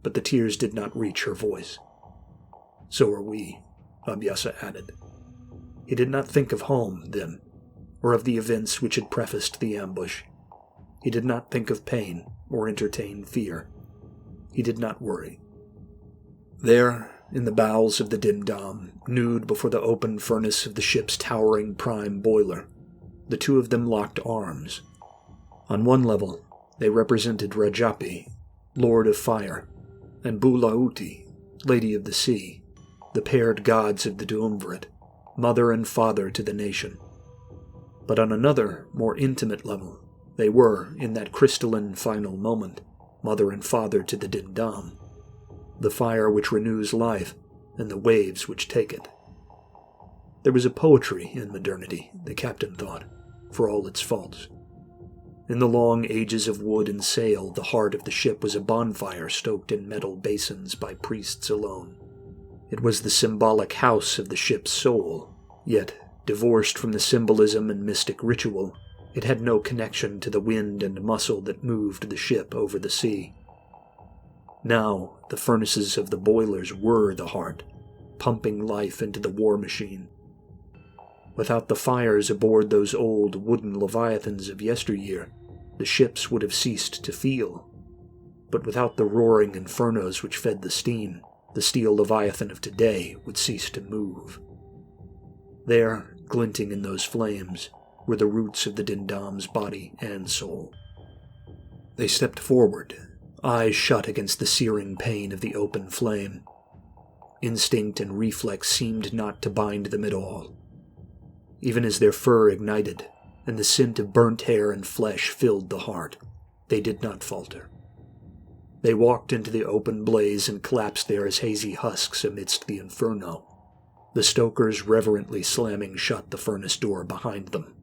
Speaker 1: but the tears did not reach her voice. "So are we," Abiasa added. He did not think of home, then, or of the events which had prefaced the ambush. He did not think of pain or entertain fear. He did not worry. There, in the bowels of the Dendam, nude before the open furnace of the ship's towering prime boiler, the two of them locked arms. On one level, they represented Rajapi, Lord of Fire, and Bulauti, Lady of the Sea, the paired gods of the Duumvirate, mother and father to the nation. But on another, more intimate level, they were, in that crystalline final moment, mother and father to the Dendam, the fire which renews life and the waves which take it. There was a poetry in modernity, the captain thought, for all its faults. In the long ages of wood and sail, the heart of the ship was a bonfire stoked in metal basins by priests alone. It was the symbolic house of the ship's soul, yet, divorced from the symbolism and mystic ritual, it had no connection to the wind and muscle that moved the ship over the sea. Now, the furnaces of the boilers were the heart, pumping life into the war machine. Without the fires aboard those old wooden leviathans of yesteryear, the ships would have ceased to feel. But without the roaring infernos which fed the steam, the steel leviathan of today would cease to move. There, glinting in those flames, were the roots of the Dendam's body and soul. They stepped forward, eyes shut against the searing pain of the open flame. Instinct and reflex seemed not to bind them at all. Even as their fur ignited, and the scent of burnt hair and flesh filled the heart, they did not falter. They walked into the open blaze and collapsed there as hazy husks amidst the inferno, the stokers reverently slamming shut the furnace door behind them.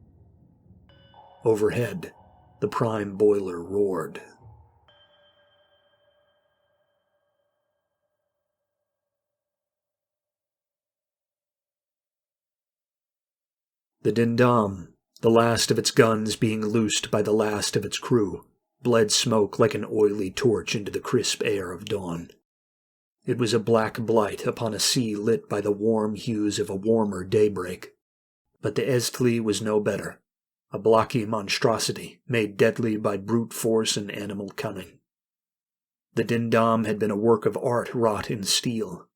Speaker 1: Overhead, the prime boiler roared. The Dendam, the last of its guns being loosed by the last of its crew, bled smoke like an oily torch into the crisp air of dawn. It was a black blight upon a sea lit by the warm hues of a warmer daybreak. But the Estli was no better, a blocky monstrosity made deadly by brute force and animal cunning. The Dendam had been a work of art wrought in steel,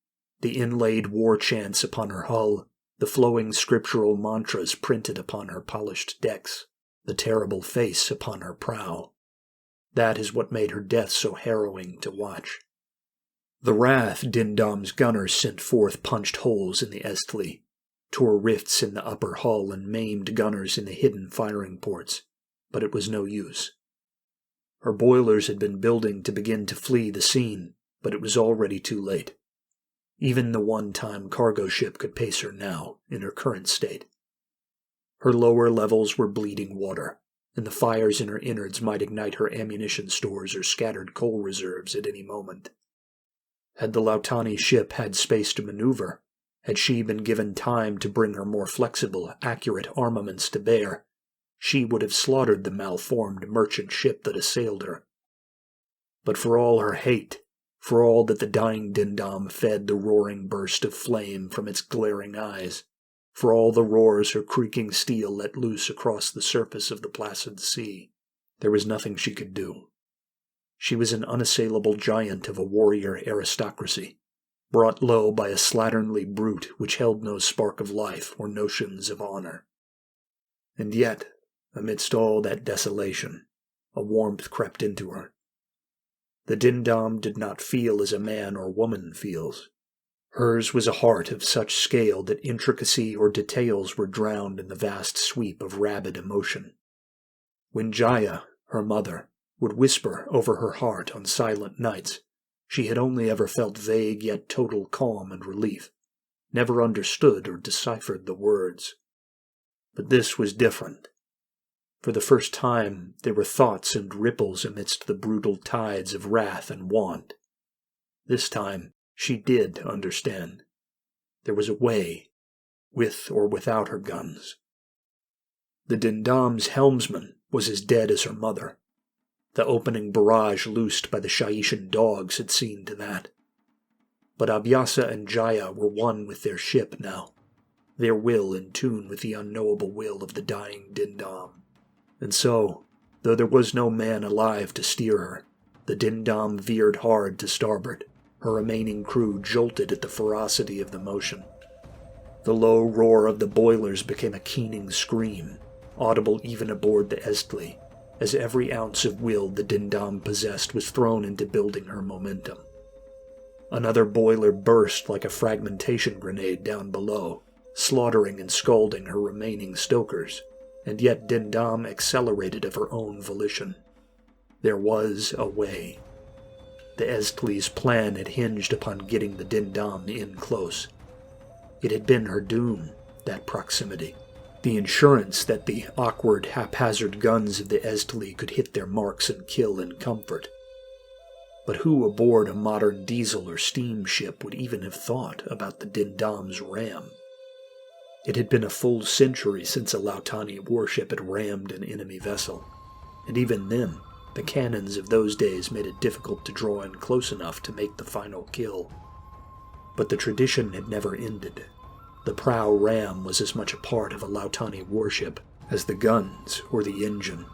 Speaker 1: the inlaid war chants upon her hull, the flowing scriptural mantras printed upon her polished decks, the terrible face upon her prow. That is what made her death so harrowing to watch. The wrath Dendam's gunners sent forth punched holes in the Estli, tore rifts in the upper hull and maimed gunners in the hidden firing ports, but it was no use. Her boilers had been building to begin to flee the scene, but it was already too late. Even the one-time cargo ship could pace her now, in her current state. Her lower levels were bleeding water, and the fires in her innards might ignite her ammunition stores or scattered coal reserves at any moment. Had the Lautani ship had space to maneuver, had she been given time to bring her more flexible, accurate armaments to bear, she would have slaughtered the malformed merchant ship that assailed her. But for all her hate, for all that the dying Dendam fed the roaring burst of flame from its glaring eyes, for all the roars her creaking steel let loose across the surface of the placid sea, there was nothing she could do. She was an unassailable giant of a warrior aristocracy, brought low by a slatternly brute which held no spark of life or notions of honor. And yet, amidst all that desolation, a warmth crept into her. The Dendam did not feel as a man or woman feels. Hers was a heart of such scale that intricacy or details were drowned in the vast sweep of rabid emotion. When Jaya, her mother, would whisper over her heart on silent nights, she had only ever felt vague yet total calm and relief, never understood or deciphered the words. But this was different. For the first time, there were thoughts and ripples amidst the brutal tides of wrath and want. This time, she did understand. There was a way, with or without her guns. The Dendam's helmsman was as dead as her mother. The opening barrage loosed by the Shaishan dogs had seen to that. But Abhyasa and Jaya were one with their ship now, their will in tune with the unknowable will of the dying Dendam. And so, though there was no man alive to steer her, the Dendam veered hard to starboard. Her remaining crew jolted at the ferocity of the motion. The low roar of the boilers became a keening scream, audible even aboard the Estli, as every ounce of will the Dendam possessed was thrown into building her momentum. Another boiler burst like a fragmentation grenade down below, slaughtering and scalding her remaining stokers, and yet Dendam accelerated of her own volition. There was a way. The Estli's plan had hinged upon getting the Dendam in close. It had been her doom, that proximity, the insurance that the awkward, haphazard guns of the Estli could hit their marks and kill in comfort. But who aboard a modern diesel or steamship would even have thought about the Dendam's ram? It had been a full century since a Lautani warship had rammed an enemy vessel, and even then, the cannons of those days made it difficult to draw in close enough to make the final kill. But the tradition had never ended. The prow ram was as much a part of a Lautani warship as the guns or the engine.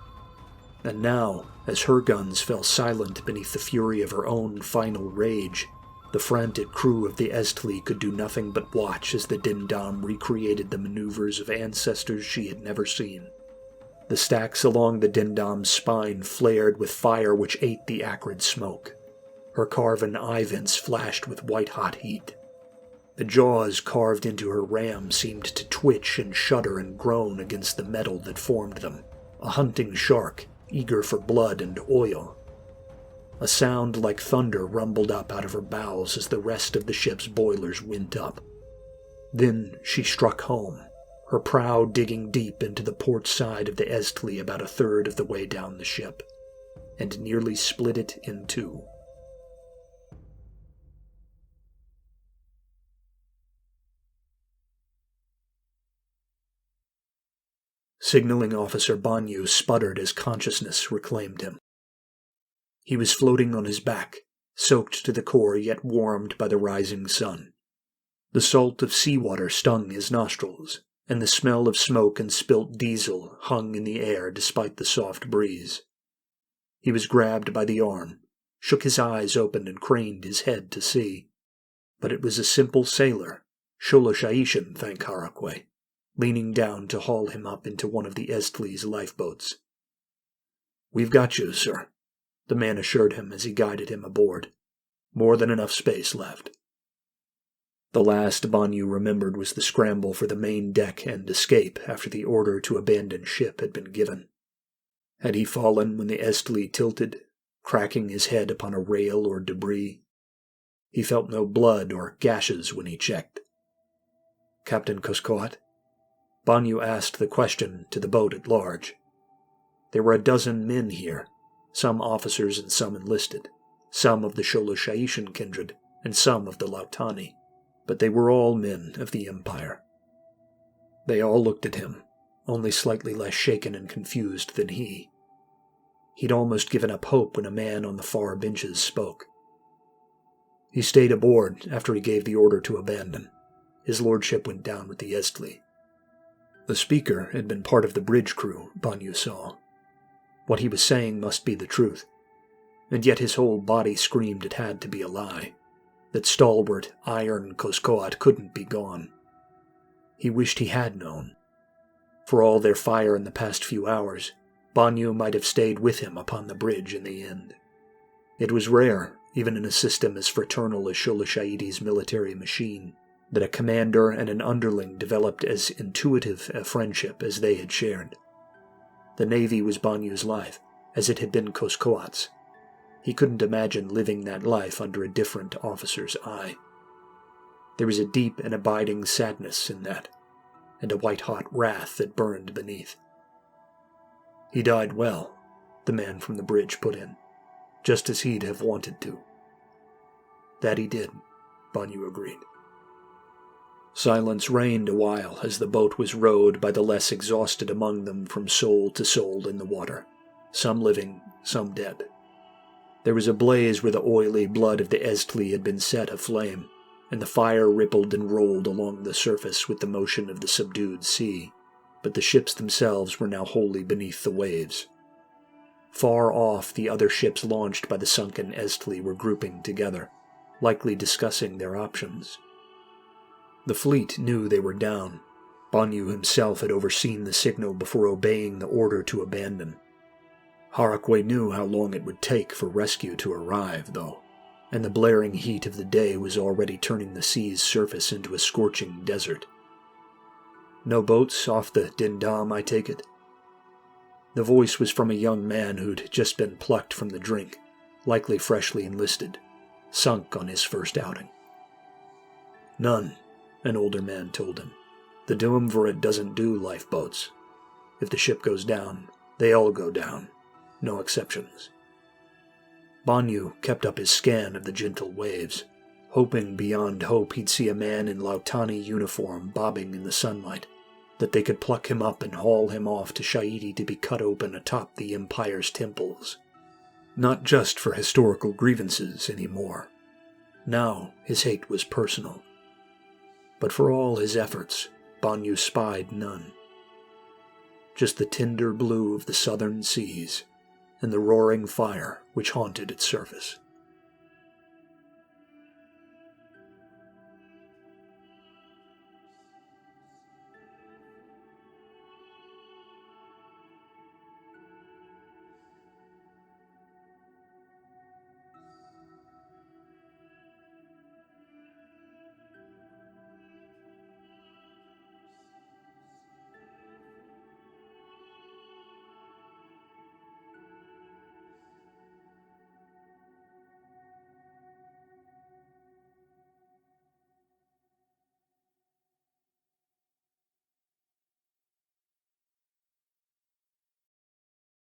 Speaker 1: And now, as her guns fell silent beneath the fury of her own final rage, the frantic crew of the Estli could do nothing but watch as the Dendam recreated the maneuvers of ancestors she had never seen. The stacks along the Dendam's spine flared with fire which ate the acrid smoke. Her carven eye vents flashed with white-hot heat. The jaws carved into her ram seemed to twitch and shudder and groan against the metal that formed them, a hunting shark, eager for blood and oil. A sound like thunder rumbled up out of her bowels as the rest of the ship's boilers went up. Then she struck home, her prow digging deep into the port side of the Estli about a third of the way down the ship, and nearly split it in two. Signaling Officer Banyu sputtered as consciousness reclaimed him. He was floating on his back, soaked to the core yet warmed by the rising sun. The salt of seawater stung his nostrils, and the smell of smoke and spilt diesel hung in the air despite the soft breeze. He was grabbed by the arm, shook his eyes open and craned his head to see. But it was a simple sailor, Sholoshaishan, thank Harakwe, leaning down to haul him up into one of the Estli's lifeboats. "We've got you, sir," the man assured him as he guided him aboard. "More than enough space left." The last Banyu remembered was the scramble for the main deck and escape after the order to abandon ship had been given. Had he fallen when the Estli tilted, cracking his head upon a rail or debris? He felt no blood or gashes when he checked. "Captain Koskoat?" Banyu asked the question to the boat at large. There were a dozen men here, some officers and some enlisted, some of the Sholoshaishan kindred, and some of the Lautani, but they were all men of the Empire. They all looked at him, only slightly less shaken and confused than he. He'd almost given up hope when a man on the far benches spoke. "He stayed aboard after he gave the order to abandon. His lordship went down with the Estli." The speaker had been part of the bridge crew, Banyu saw. What he was saying must be the truth, and yet his whole body screamed it had to be a lie, that stalwart, iron Koskoat couldn't be gone. He wished he had known. For all their fire in the past few hours, Banyu might have stayed with him upon the bridge in the end. It was rare, even in a system as fraternal as Sholashaidi's military machine, that a commander and an underling developed as intuitive a friendship as they had shared. The Navy was Banyu's life, as it had been Koskoat's. He couldn't imagine living that life under a different officer's eye. There was a deep and abiding sadness in that, and a white-hot wrath that burned beneath. "He died well," the man from the bridge put in, "just as he'd have wanted to." "That he did," Banyu agreed. Silence reigned a while as the boat was rowed by the less exhausted among them from soul to soul in the water, some living, some dead. There was a blaze where the oily blood of the Estli had been set aflame, and the fire rippled and rolled along the surface with the motion of the subdued sea, but the ships themselves were now wholly beneath the waves. Far off, the other ships launched by the sunken Estli were grouping together, likely discussing their options. The fleet knew they were down. Banyu himself had overseen the signal before obeying the order to abandon. Harakwe knew how long it would take for rescue to arrive, though, and the blaring heat of the day was already turning the sea's surface into a scorching desert. "No boats off the Dendam, I take it?" The voice was from a young man who'd just been plucked from the drink, likely freshly enlisted, sunk on his first outing. "None," an older man told him. "The Duumvirate doesn't do lifeboats. If the ship goes down, they all go down. No exceptions." Banyu kept up his scan of the gentle waves, hoping beyond hope he'd see a man in Lautani uniform bobbing in the sunlight, that they could pluck him up and haul him off to Shaidi to be cut open atop the Empire's temples. Not just for historical grievances anymore. Now his hate was personal. But for all his efforts, Banyu spied none. Just the tinder blue of the southern seas and the roaring fire which haunted its surface.